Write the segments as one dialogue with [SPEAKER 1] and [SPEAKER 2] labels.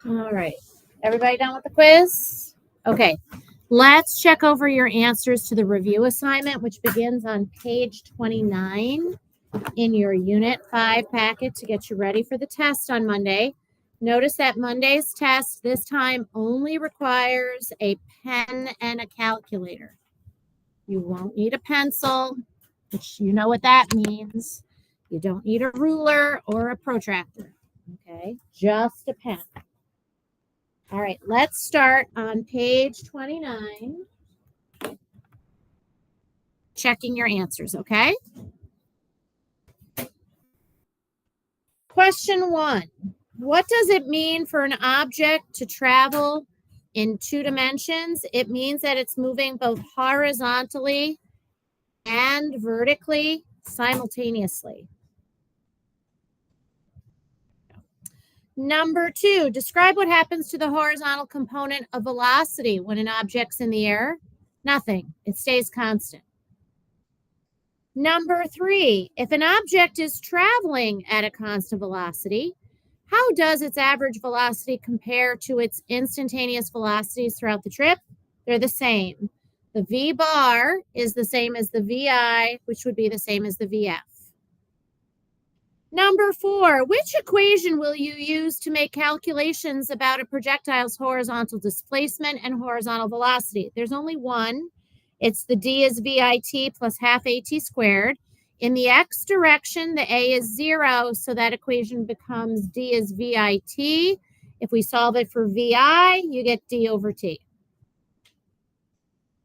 [SPEAKER 1] All right. Everybody done with the quiz? Okay. Let's check over your answers to the review assignment, which begins on page 29 in your Unit 5 packet to get you ready for the test on Monday. Notice that Monday's test this time only requires a pen and a calculator. You won't need a pencil, which you know what that means. You don't need a ruler or a protractor. Okay, just a pen. All right, let's start on page 29. Checking your answers, okay? Question 1. What does it mean for an object to travel in 2 dimensions? It means that it's moving both horizontally and vertically simultaneously. Number 2, describe what happens to the horizontal component of velocity when an object's in the air. Nothing. It stays constant. Number 3, if an object is traveling at a constant velocity, how does its average velocity compare to its instantaneous velocities throughout the trip? They're the same. The V bar is the same as the VI, which would be the same as the VF. Number 4, which equation will you use to make calculations about a projectile's horizontal displacement and horizontal velocity? There's only one. It's the D is VIT plus half AT squared. In the X direction, the A is 0, so that equation becomes D is VIT. If we solve it for VI, you get D over T.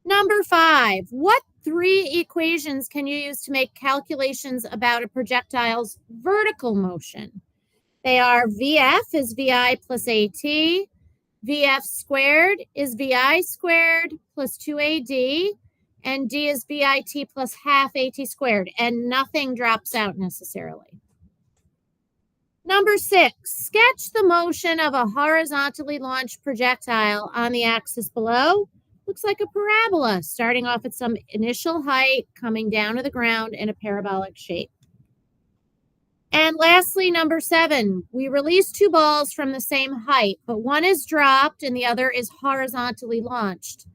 [SPEAKER 1] Number 5, what 3 equations can you use to make calculations about a projectile's vertical motion? They are VF is VI plus AT, VF squared is VI squared plus 2AD, and D is VIT plus half AT squared, and nothing drops out necessarily. Number 6, sketch the motion of a horizontally launched projectile on the axis below. Looks like a parabola, starting off at some initial height, coming down to the ground in a parabolic shape. And lastly, number 7, we release 2 balls from the same height, but one is dropped and the other is horizontally launched.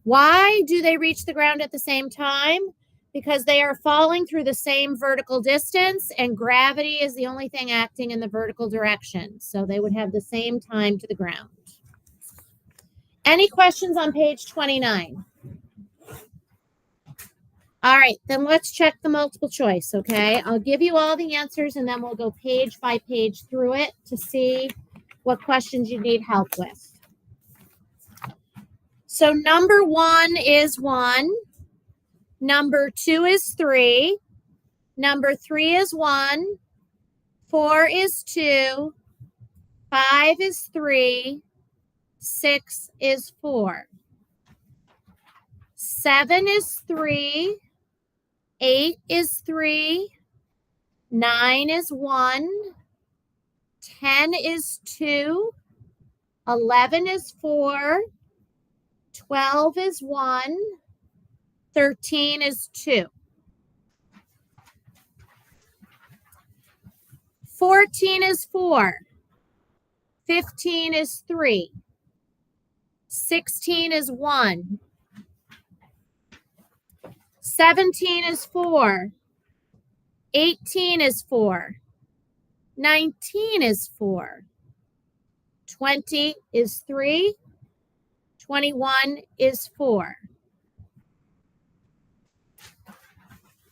[SPEAKER 1] Why do they reach the ground at the same time? Because they are falling through the same vertical distance, and gravity is the only thing acting in the vertical direction. So they would have the same time to the ground. Any questions on page 29? All right, then let's check the multiple choice, okay? I'll give you all the answers, and then we'll go page by page through it to see what questions you need help with. So number 1 is 1. Number 2 is 3. Number 3 is 1. 4 is 2. 5 is 3. 6 is 4. 7 is 3. 8 is 3. 9 is 1. 10 is 2. 11 is 4. 12 is 1. 13 is 2. 14 is 4. 15 is 3. 16 is 1. 17 is 4. 18 is 4. 19 is 4. 20 is 3. 21 is 4.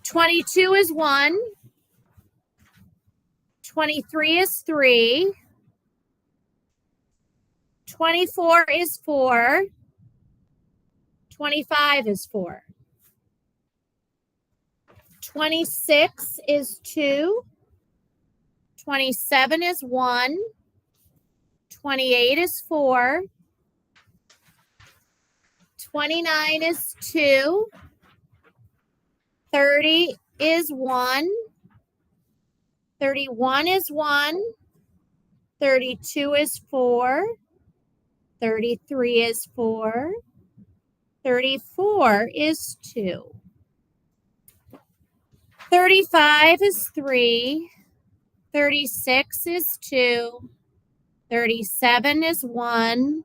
[SPEAKER 1] 22 is 1. 23 is 3. 24 is 4. 25 is 4. 26 is 2. 27 is 1. 28 is 4. 29 is 2. 30 is 1. 31 is 1. 32 is 4. 33 is 4. 34 is 2. 35 is 3. 36 is 2. 37 is 1.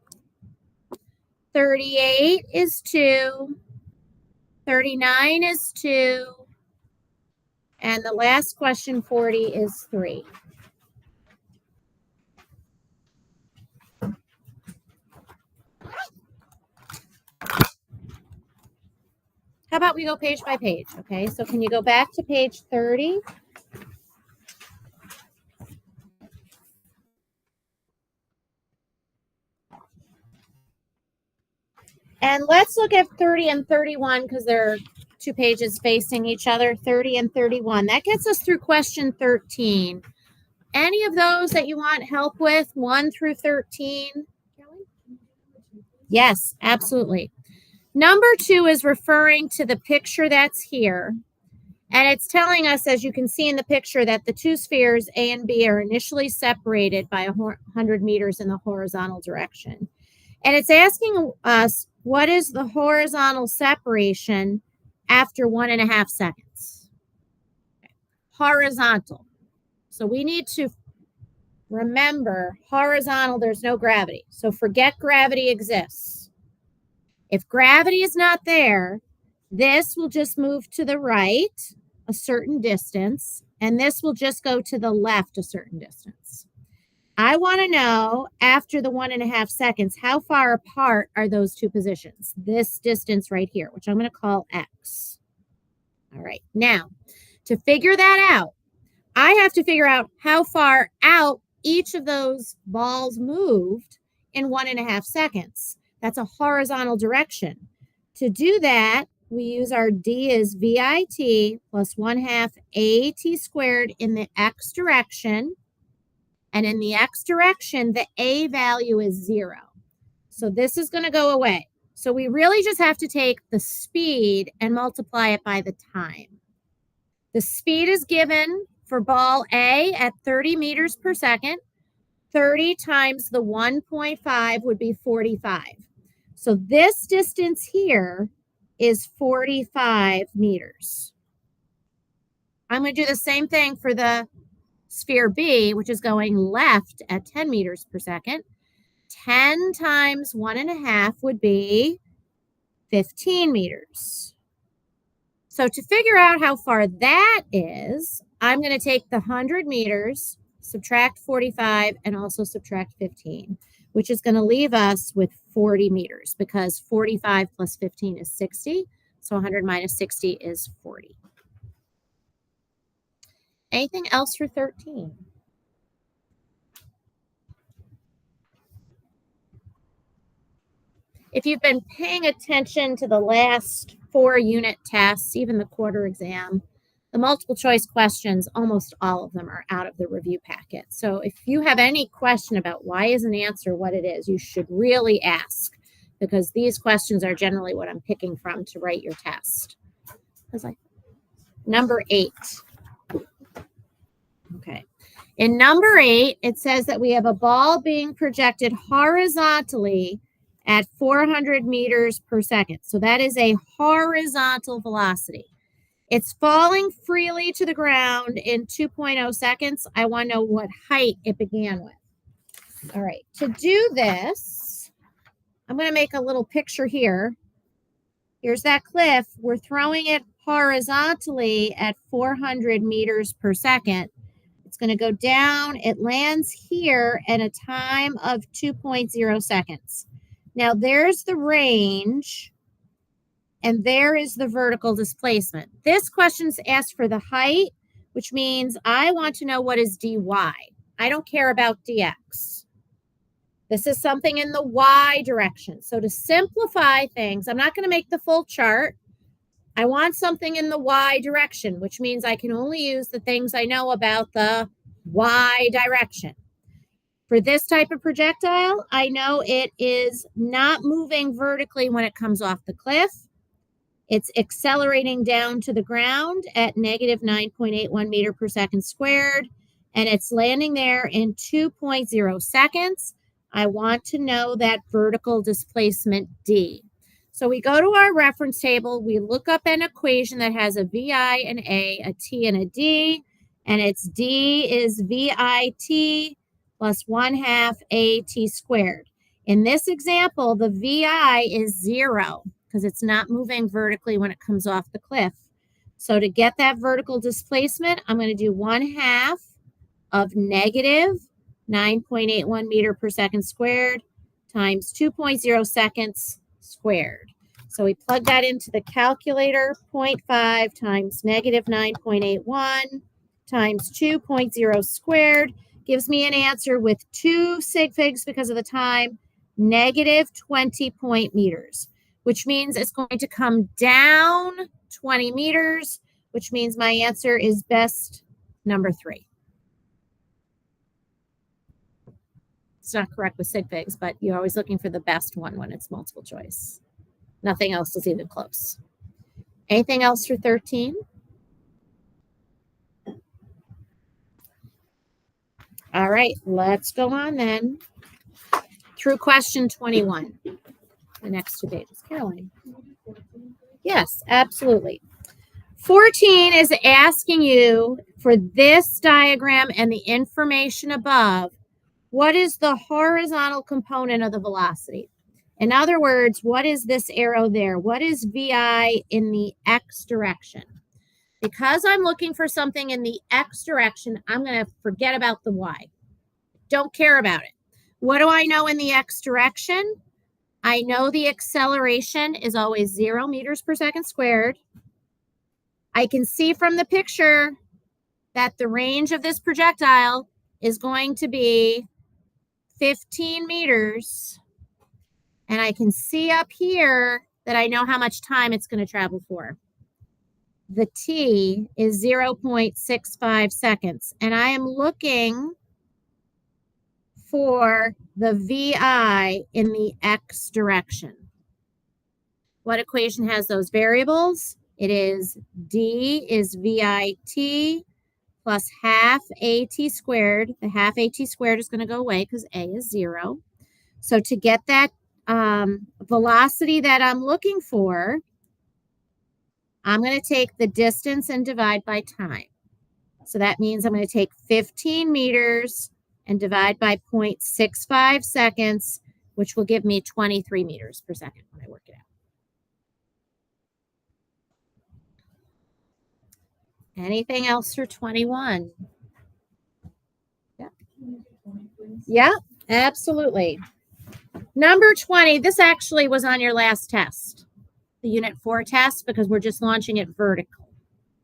[SPEAKER 1] 38 is 2. 39 is 2. And the last question, 40, is 3. How about we go page by page, okay? So can you go back to page 30? And let's look at 30 and 31 because they're 2 pages facing each other, 30 and 31. That gets us through question 13. Any of those that you want help with, 1 through 13? Yes, absolutely. Number 2 is referring to the picture that's here. And it's telling us, as you can see in the picture, that the 2 spheres, A and B, are initially separated by 100 meters in the horizontal direction. And it's asking us, what is the horizontal separation after 1.5 seconds? Horizontal. So we need to remember, horizontal, there's no gravity. So forget gravity exists. If gravity is not there, this will just move to the right a certain distance, and this will just go to the left a certain distance. I want to know, after the 1.5 seconds, how far apart are those 2 positions? This distance right here, which I'm going to call X. All right. Now, to figure that out, I have to figure out how far out each of those balls moved in 1.5 seconds. That's a horizontal direction. To do that, we use our D as VIT plus 1/2 AT squared in the X direction. And in the X direction, the A value is 0. So this is going to go away. So we really just have to take the speed and multiply it by the time. The speed is given for ball A at 30 meters per second. 30 times the 1.5 would be 45. So this distance here is 45 meters. I'm going to do the same thing for the sphere B, which is going left at 10 meters per second. 10 times 1.5 would be 15 meters. So to figure out how far that is, I'm going to take the 100 meters, subtract 45, and also subtract 15, which is going to leave us with 40 meters because 45 plus 15 is 60. So 100 minus 60 is 40. Anything else for 13? If you've been paying attention to the last 4 unit tests, even the quarter exam, the multiple choice questions, almost all of them are out of the review packet. So if you have any question about why is an answer what it is, you should really ask, because these questions are generally what I'm picking from to write your test. Number 8. Okay. In number 8, it says that we have a ball being projected horizontally at 400 meters per second. So that is a horizontal velocity. It's falling freely to the ground in 2.0 seconds. I want to know what height it began with. All right. To do this, I'm going to make a little picture here. Here's that cliff. We're throwing it horizontally at 400 meters per second. It's going to go down. It lands here at a time of 2.0 seconds. Now, there's the range, and there is the vertical displacement. This question's asked for the height, which means I want to know what is dy. I don't care about dx. This is something in the y direction. So to simplify things, I'm not going to make the full chart. I want something in the y direction, which means I can only use the things I know about the y direction. For this type of projectile, I know it is not moving vertically when it comes off the cliff. It's accelerating down to the ground at negative 9.81 meter per second squared, and it's landing there in 2.0 seconds. I want to know that vertical displacement d. So we go to our reference table, we look up an equation that has a VI and a t and a d, and its d is VIT plus 1/2 AT squared. In this example, the VI is 0 because it's not moving vertically when it comes off the cliff. So to get that vertical displacement, I'm going to do 1/2 of negative 9.81 meter per second squared times 2.0 seconds squared. So we plug that into the calculator, 0.5 times negative 9.81 times 2.0 squared gives me an answer with 2 sig figs because of the time, negative 20 point meters, which means it's going to come down 20 meters, which means my answer is best number 3. It's not correct with sig figs, but you're always looking for the best one when it's multiple choice. Nothing else is even close. Anything else for 13? All right, let's go on then through question 21. The next 2 pages. Caroline. Yes, absolutely. 14 is asking you for this diagram and the information above, what is the horizontal component of the velocity? In other words, what is this arrow there? What is VI in the X direction? Because I'm looking for something in the X direction, I'm going to forget about the Y. Don't care about it. What do I know in the X direction? I know the acceleration is always 0 meters per second squared. I can see from the picture that the range of this projectile is going to be 15 meters. And I can see up here that I know how much time it's going to travel for. The T is 0.65 seconds. And I am looking for the VI in the X direction. What equation has those variables? It is D is VIT plus half AT squared. The half AT squared is going to go away because A is 0. So to get that velocity that I'm looking for, I'm going to take the distance and divide by time. So that means I'm going to take 15 meters and divide by 0.65 seconds, which will give me 23 meters per second when I work it out. Anything else for 21? Yeah, absolutely. Number 20, this actually was on your last test, the Unit 4 test, because we're just launching it vertical.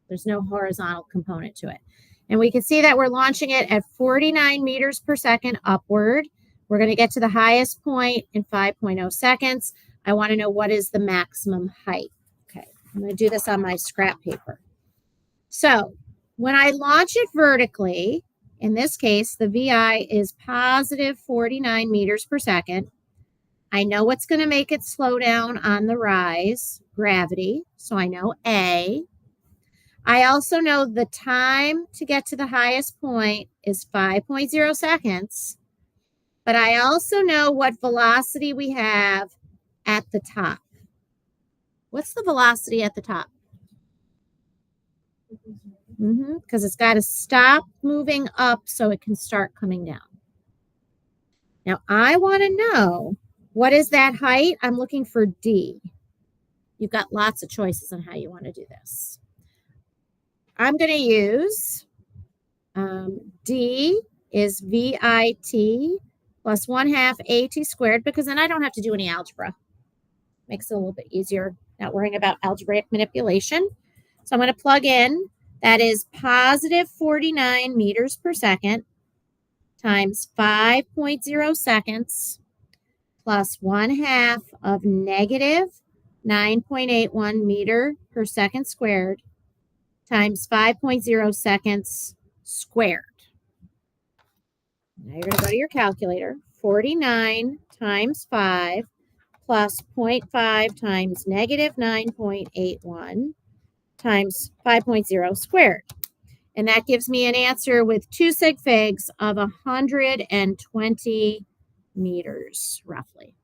[SPEAKER 1] There's no horizontal component to it. And we can see that we're launching it at 49 meters per second upward. We're going to get to the highest point in 5.0 seconds. I want to know what is the maximum height. Okay, I'm going to do this on my scrap paper. So when I launch it vertically, in this case, the VI is positive 49 meters per second. I know what's going to make it slow down on the rise, gravity. So I know A. I also know the time to get to the highest point is 5.0 seconds. But I also know what velocity we have at the top. What's the velocity at the top? Because it's got to stop moving up so it can start coming down. Now, I want to know, what is that height? I'm looking for D. You've got lots of choices on how you want to do this. I'm going to use D is VIT plus 1/2 AT squared, because then I don't have to do any algebra. Makes it a little bit easier, not worrying about algebraic manipulation. So I'm going to plug in, that is positive 49 meters per second times 5.0 seconds plus 1/2 of negative 9.81 meter per second squared times 5.0 seconds squared. Now you're going to go to your calculator. 49 times 5 plus 0.5 times negative 9.81 times 5.0 squared. And that gives me an answer with 2 sig figs of 120 meters, roughly.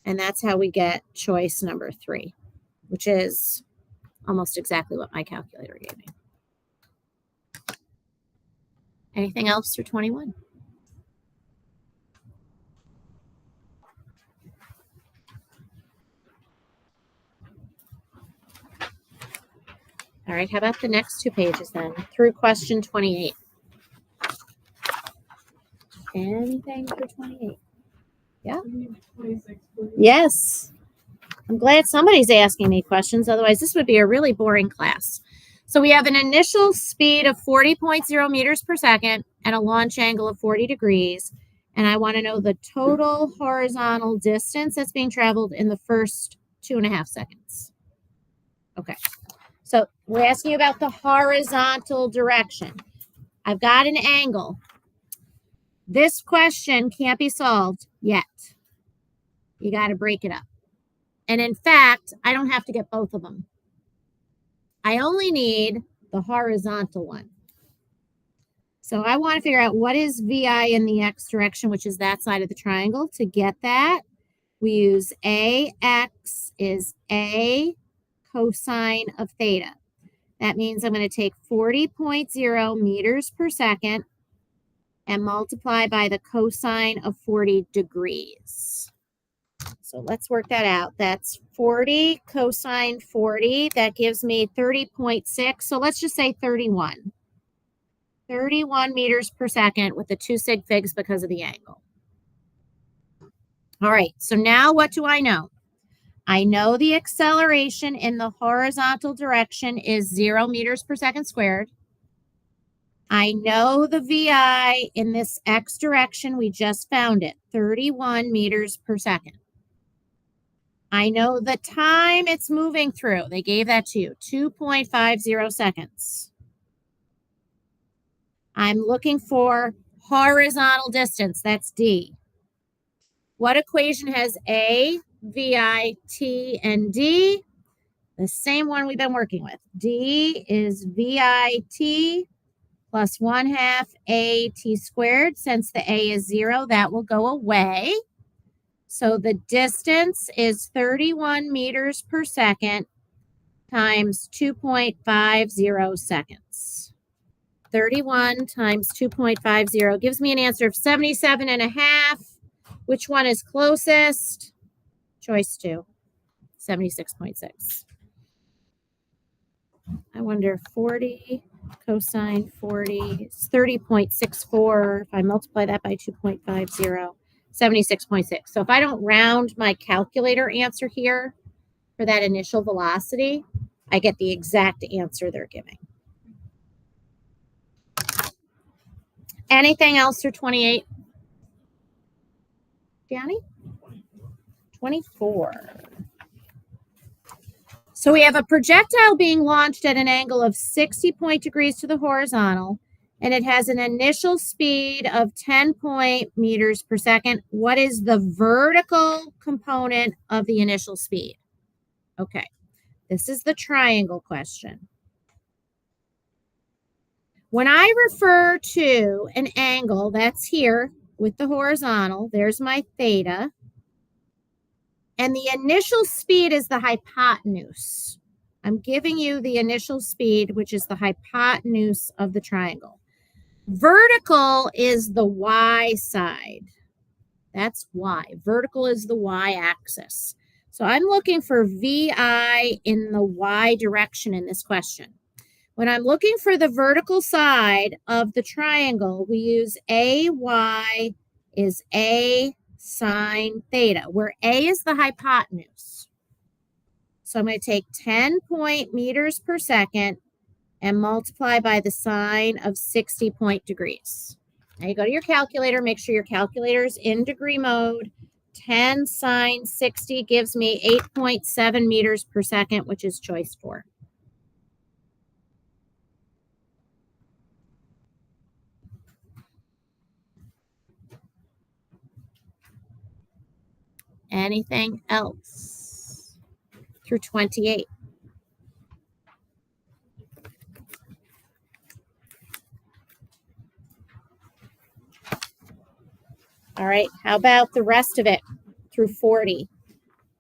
[SPEAKER 1] And that's how we get choice number 3, which is almost exactly what my calculator gave me. Anything else through 21? All right, how about the next 2 pages then, through question 28? Anything through 28? Yeah?
[SPEAKER 2] 26, please.
[SPEAKER 1] Yes. I'm glad somebody's asking me questions. Otherwise, this would be a really boring class. So we have an initial speed of 40.0 meters per second and a launch angle of 40 degrees. And I want to know the total horizontal distance that's being traveled in the first 2.5 seconds. Okay. So we're asking you about the horizontal direction. I've got an angle. This question can't be solved yet. You got to break it up. And in fact, I don't have to get both of them. I only need the horizontal one. So I want to figure out what is VI in the X direction, which is that side of the triangle. To get that, we use AX is A cosine of theta. That means I'm going to take 40.0 meters per second and multiply by the cosine of 40 degrees. So let's work that out. That's 40 cosine 40. That gives me 30.6. So let's just say 31. 31 meters per second with the 2 sig figs because of the angle. All right, so now what do I know? I know the acceleration in the horizontal direction is 0 meters per second squared. I know the VI in this X direction, we just found it, 31 meters per second. I know the time it's moving through. They gave that to you, 2.50 seconds. I'm looking for horizontal distance. That's D. What equation has A, VI, T, and D? The same one we've been working with. D is VIT plus 1/2 AT squared. Since the A is 0, that will go away. So the distance is 31 meters per second times 2.50 seconds. 31 times 2.50 gives me an answer of 77.5. Which one is closest? Choice 2, 76.6. I wonder, 40 cosine 40 is 30.64. If I multiply that by 2.50, 76.6. So if I don't round my calculator answer here for that initial velocity, I get the exact answer they're giving. Anything else through 28? Gianni? 24. So we have a projectile being launched at an angle of 60 degrees to the horizontal, and it has an initial speed of 10 meters per second. What is the vertical component of the initial speed? Okay, this is the triangle question. When I refer to an angle that's here with the horizontal, there's my theta, and the initial speed is the hypotenuse. I'm giving you the initial speed, which is the hypotenuse of the triangle. Vertical is the y side. That's y. Vertical is the y-axis. So I'm looking for VI in the y direction in this question. When I'm looking for the vertical side of the triangle, we use AY is A sine theta, where A is the hypotenuse. So I'm going to take 10 meters per second and multiply by the sine of 60 degrees. Now you go to your calculator, make sure your calculator is in degree mode. 10 sine 60 gives me 8.7 meters per second, which is choice 4. Anything else through 28? All right, how about the rest of it through 40?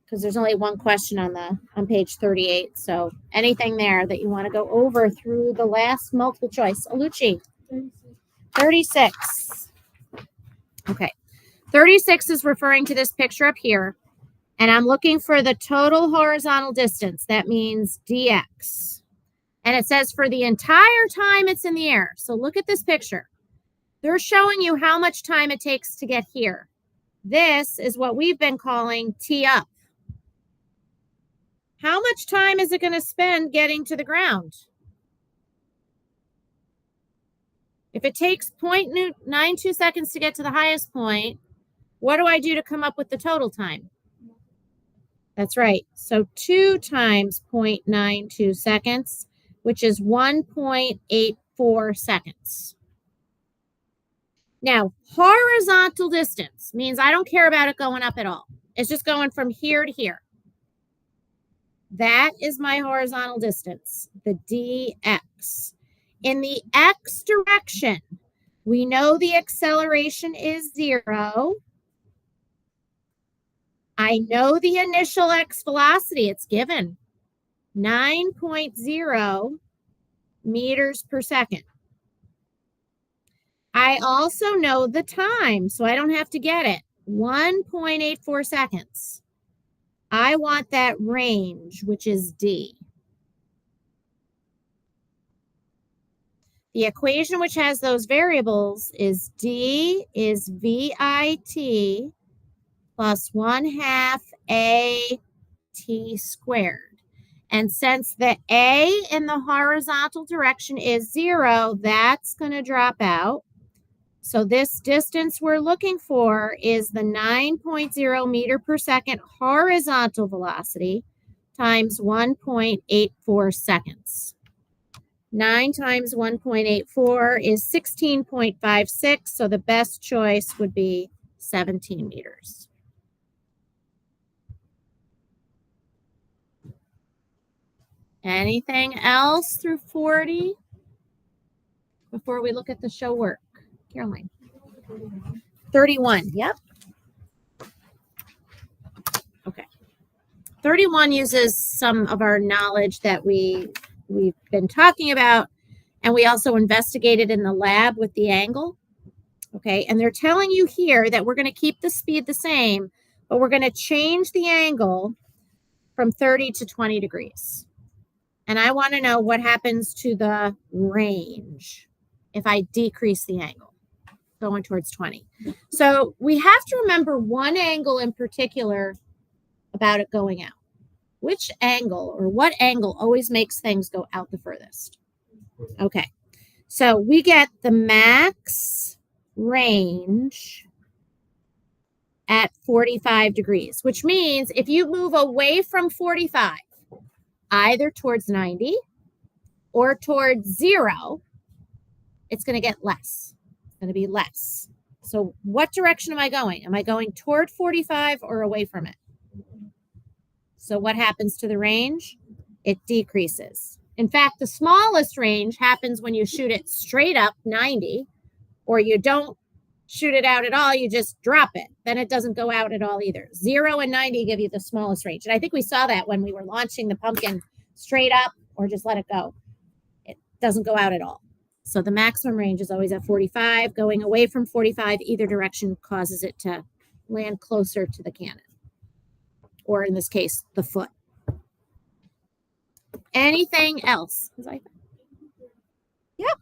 [SPEAKER 1] Because there's only one question on page 38. So anything there that you want to go over through the last multiple choice? Alucci? 36. Okay. 36 is referring to this picture up here. And I'm looking for the total horizontal distance. That means dx. And it says for the entire time it's in the air. So look at this picture. They're showing you how much time it takes to get here. This is what we've been calling T up. How much time is it going to spend getting to the ground? If it takes 0.92 seconds to get to the highest point, what do I do to come up with the total time? That's right. So 2 times 0.92 seconds, which is 1.84 seconds. Now, horizontal distance means I don't care about it going up at all. It's just going from here to here. That is my horizontal distance, the dx. In the x direction, we know the acceleration is 0. I know the initial x velocity, it's given, 9.0 meters per second. I also know the time, so I don't have to get it, 1.84 seconds. I want that range, which is d. The equation which has those variables is d is VIT plus 1/2 AT squared. And since the A in the horizontal direction is 0, that's going to drop out. So this distance we're looking for is the 9.0 meter per second horizontal velocity times 1.84 seconds. 9 times 1.84 is 16.56, so the best choice would be 17 meters. Anything else through 40 before we look at the show work? Caroline. 31, yep. Okay. 31 uses some of our knowledge that we've been talking about, and we also investigated in the lab with the angle. Okay, and they're telling you here that we're going to keep the speed the same, but we're going to change the angle from 30 to 20 degrees. And I want to know what happens to the range if I decrease the angle going towards 20. So we have to remember one angle in particular about it going out. Which angle or what angle always makes things go out the furthest? Okay, so we get the max range at 45 degrees, which means if you move away from 45, either towards 90 or towards 0, it's going to get less. It's going to be less. So what direction am I going? Am I going toward 45 or away from it? So what happens to the range? It decreases. In fact, the smallest range happens when you shoot it straight up 90, or you don't shoot it out at all, you just drop it. Then it doesn't go out at all either. 0 and 90 give you the smallest range. And I think we saw that when we were launching the pumpkin straight up or just let it go. It doesn't go out at all. So the maximum range is always at 45. Going away from 45, either direction causes it to land closer to the cannon. Or in this case, the foot. Anything else? Yep.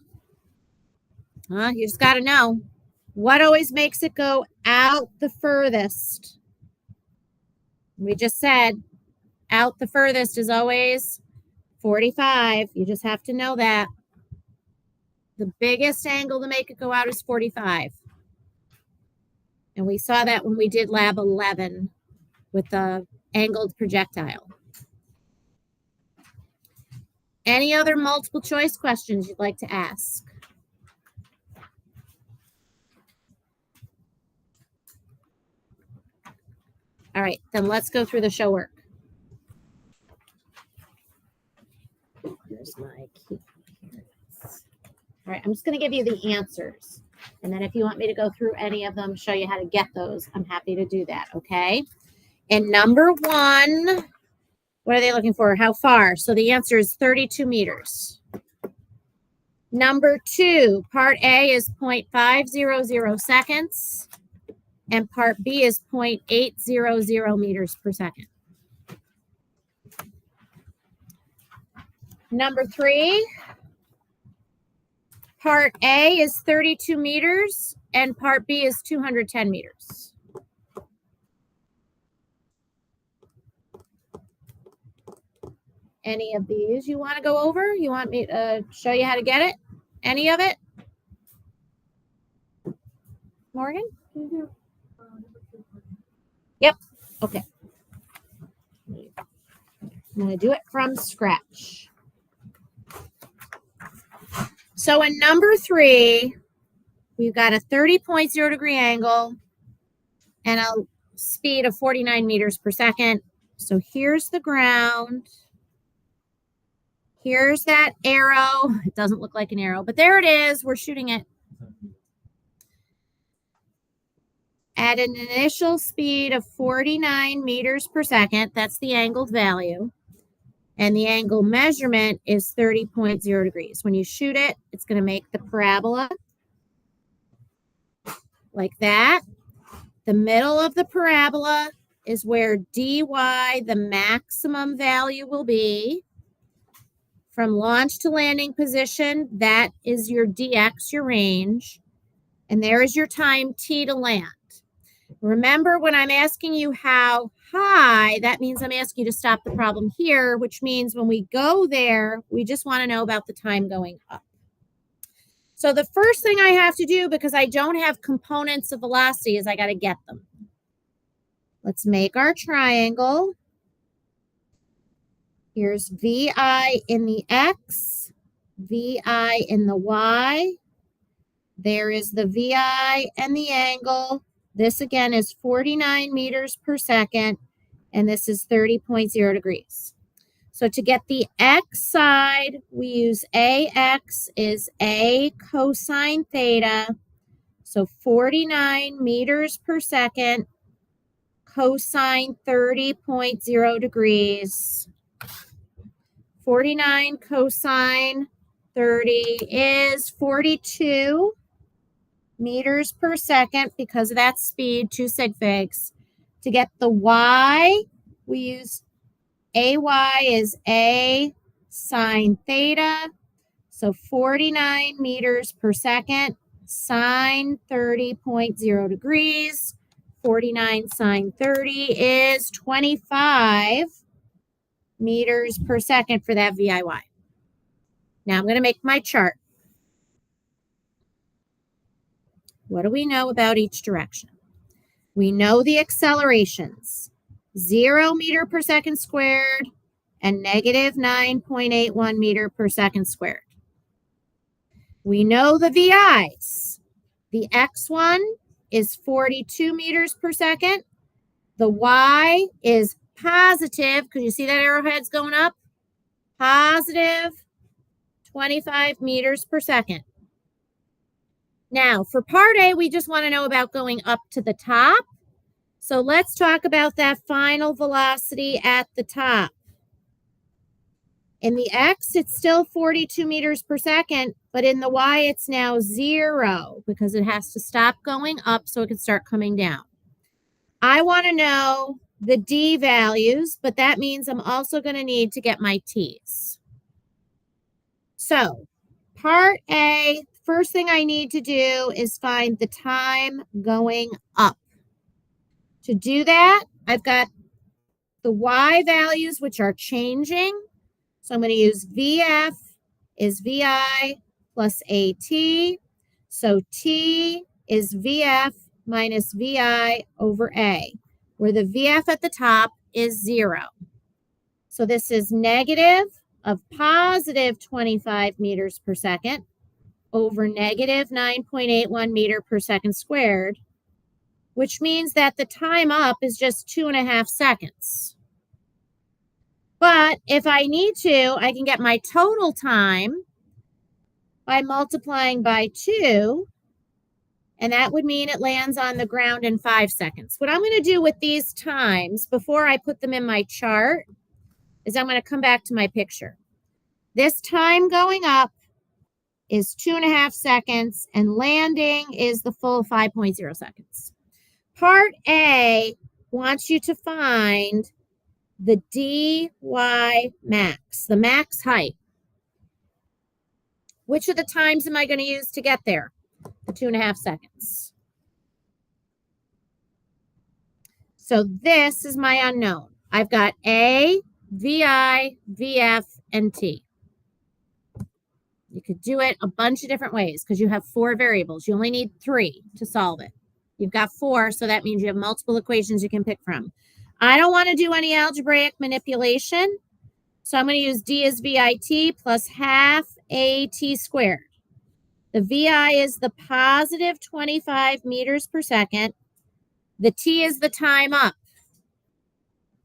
[SPEAKER 1] You just got to know what always makes it go out the furthest. We just said out the furthest is always 45. You just have to know that. The biggest angle to make it go out is 45. And we saw that when we did lab 11 with the angled projectile. Any other multiple choice questions you'd like to ask? All right, then let's go through the show work. Here's my key. All right, I'm just going to give you the answers. And then if you want me to go through any of them, show you how to get those, I'm happy to do that, okay? And number 1, what are they looking for? How far? So the answer is 32 meters. Number 2, part A is 0.500 seconds, and part B is 0.800 meters per second. Number 3, part A is 32 meters, and part B is 210 meters. Any of these you want to go over? You want me to show you how to get it? Any of it? Morgan? Yep. Okay. I'm going to do it from scratch. So in number 3, we've got a 30.0 degree angle and a speed of 49 meters per second. So here's the ground. Here's that arrow. It doesn't look like an arrow, but there it is. We're shooting it at an initial speed of 49 meters per second. That's the angled value. And the angle measurement is 30.0 degrees. When you shoot it, it's going to make the parabola like that. The middle of the parabola is where dy, the maximum value, will be. From launch to landing position, that is your dx, your range. And there is your time t to land. Remember, when I'm asking you how high, that means I'm asking you to stop the problem here, which means when we go there, we just want to know about the time going up. So the first thing I have to do, because I don't have components of velocity, is I got to get them. Let's make our triangle. Here's VI in the X, VI in the Y. There is the VI and the angle. This again is 49 meters per second, and this is 30.0 degrees. So to get the X side, we use AX is A cosine theta. So 49 meters per second, cosine 30.0 degrees. 49 cosine 30 is 42 meters per second because of that speed, 2 sig figs. To get the Y, we use AY is A sine theta. So 49 meters per second, sine 30.0 degrees. 49 sine 30 is 25 meters per second for that VIY. Now I'm going to make my chart. What do we know about each direction? We know the accelerations, 0 meter per second squared and negative 9.81 meter per second squared. We know the VIs. The X1 is 42 meters per second. The Y is positive, because you see that arrowhead's going up, positive 25 meters per second. Now, for part A, we just want to know about going up to the top. So let's talk about that final velocity at the top. In the X, it's still 42 meters per second, but in the Y, it's now 0 because it has to stop going up so it can start coming down. I want to know the D values, but that means I'm also going to need to get my T's. So, part A, first thing I need to do is find the time going up. To do that, I've got the Y values, which are changing. So I'm going to use VF is VI plus AT. So T is VF minus VI over A, where the VF at the top is 0. So this is negative of positive 25 meters per second over negative 9.81 meter per second squared, which means that the time up is just 2.5 seconds. But if I need to, I can get my total time by multiplying by 2, and that would mean it lands on the ground in 5 seconds. What I'm going to do with these times before I put them in my chart is I'm going to come back to my picture. This time going up is 2.5 seconds, and landing is the full 5.0 seconds. Part A wants you to find the dy max, the max height. Which of the times am I going to use to get there? The 2.5 seconds. So this is my unknown. I've got A, VI, VF, and T. You could do it a bunch of different ways because you have 4 variables. You only need 3 to solve it. You've got 4, so that means you have multiple equations you can pick from. I don't want to do any algebraic manipulation, so I'm going to use D as VIT plus half AT squared. The VI is the positive 25 meters per second. The T is the time up,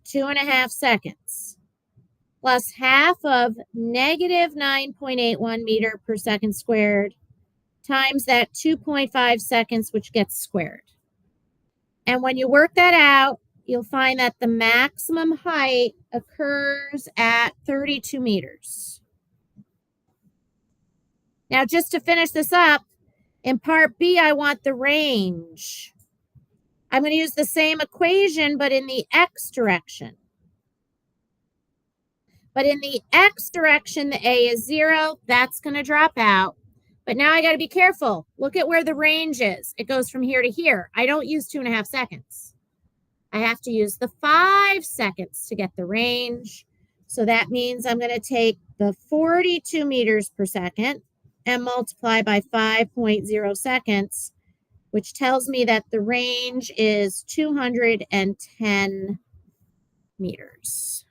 [SPEAKER 1] 2.5 seconds, plus half of negative 9.81 meter per second squared times that 2.5 seconds, which gets squared. And when you work that out, you'll find that the maximum height occurs at 32 meters. Now, just to finish this up, in part B, I want the range. I'm going to use the same equation, but in the x direction. But in the x direction, the A is 0. That's going to drop out. But now I got to be careful. Look at where the range is. It goes from here to here. I don't use 2.5 seconds. I have to use the 5 seconds to get the range. So that means I'm going to take the 42 meters per second and multiply by 5.0 seconds, which tells me that the range is 210 meters.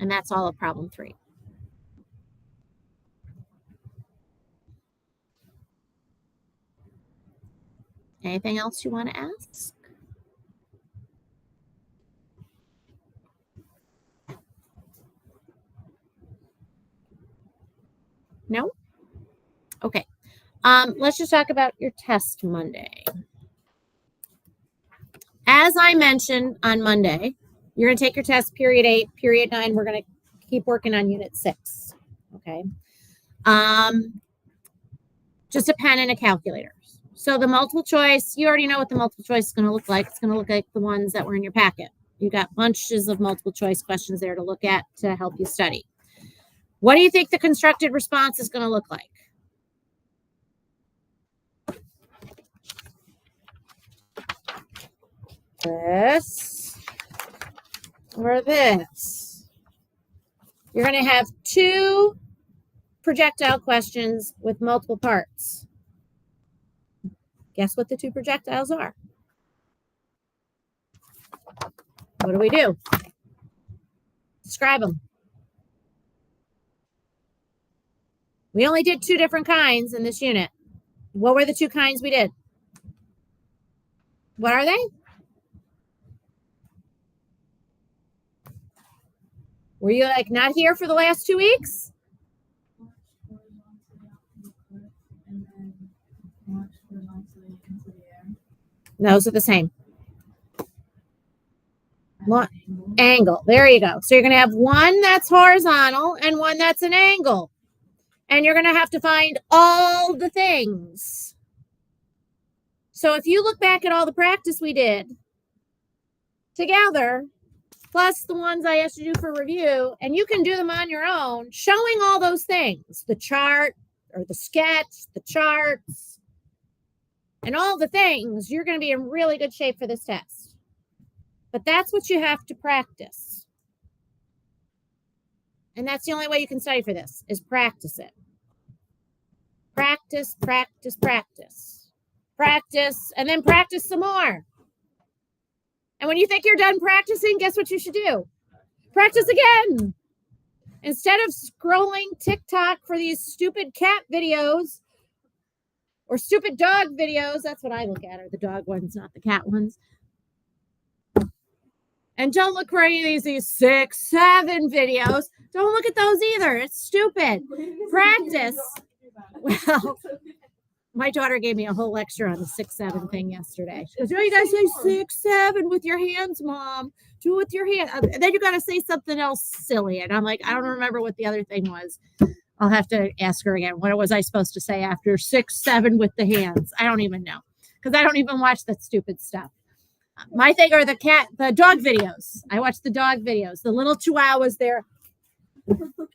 [SPEAKER 1] And that's all of problem 3. Anything else you want to ask? No? Okay. Let's just talk about your test Monday. As I mentioned on Monday, you're going to take your test period 8, period 9. We're going to keep working on unit 6. Okay. Just a pen and a calculator. So the multiple choice, you already know what the multiple choice is going to look like. It's going to look like the ones that were in your packet. You got bunches of multiple choice questions there to look at to help you study. What do you think the constructed response is going to look like? This or this. You're going to have 2 projectile questions with multiple parts. Guess what the 2 projectiles are? What do? Describe them. We only did 2 different kinds in this unit. What were the 2 kinds we did? What are they? Were you like not here for the last 2 weeks? Those are the same. Angle. There you go. So you're going to have one that's horizontal and one that's an angle. And you're going to have to find all the things. So if you look back at all the practice we did together, plus the ones I asked you to do for review, and you can do them on your own, showing all those things, the chart or the sketch, the charts, and all the things, you're going to be in really good shape for this test. But that's what you have to practice. And that's the only way you can study for this, is practice it. Practice, practice, practice. Practice, and then practice some more. And when you think you're done practicing, guess what you should do? Practice again. Instead of scrolling TikTok for these stupid cat videos or stupid dog videos, that's what I look at, are the dog ones, not the cat ones. And don't look for any of these 6, 7 videos. Don't look at those either. It's stupid. Practice. Well, my daughter gave me a whole lecture on the 6, 7 thing yesterday. She goes, "Oh, you guys say 6, 7 with your hands, Mom. Do it with your hands." And then you got to say something else silly. And I'm like, I don't remember what the other thing was. I'll have to ask her again. What was I supposed to say after 6, 7 with the hands? I don't even know because I don't even watch that stupid stuff. My thing are the dog videos. I watch the dog videos. The little chihuahuas there.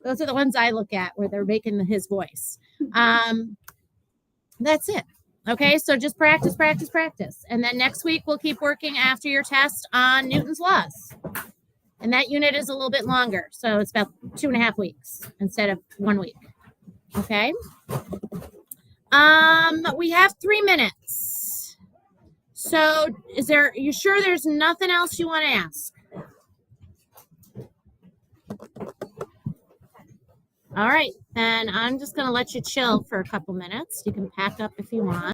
[SPEAKER 1] Those are the ones I look at where they're making his voice. That's it. Okay, so just practice, practice, practice. And then next week, we'll keep working after your test on Newton's laws. And that unit is a little bit longer. So it's about 2.5 weeks instead of 1 week. Okay. We have 3 minutes. So you sure there's nothing else you want to ask? All right, then I'm just going to let you chill for a couple minutes. You can pack up if you want.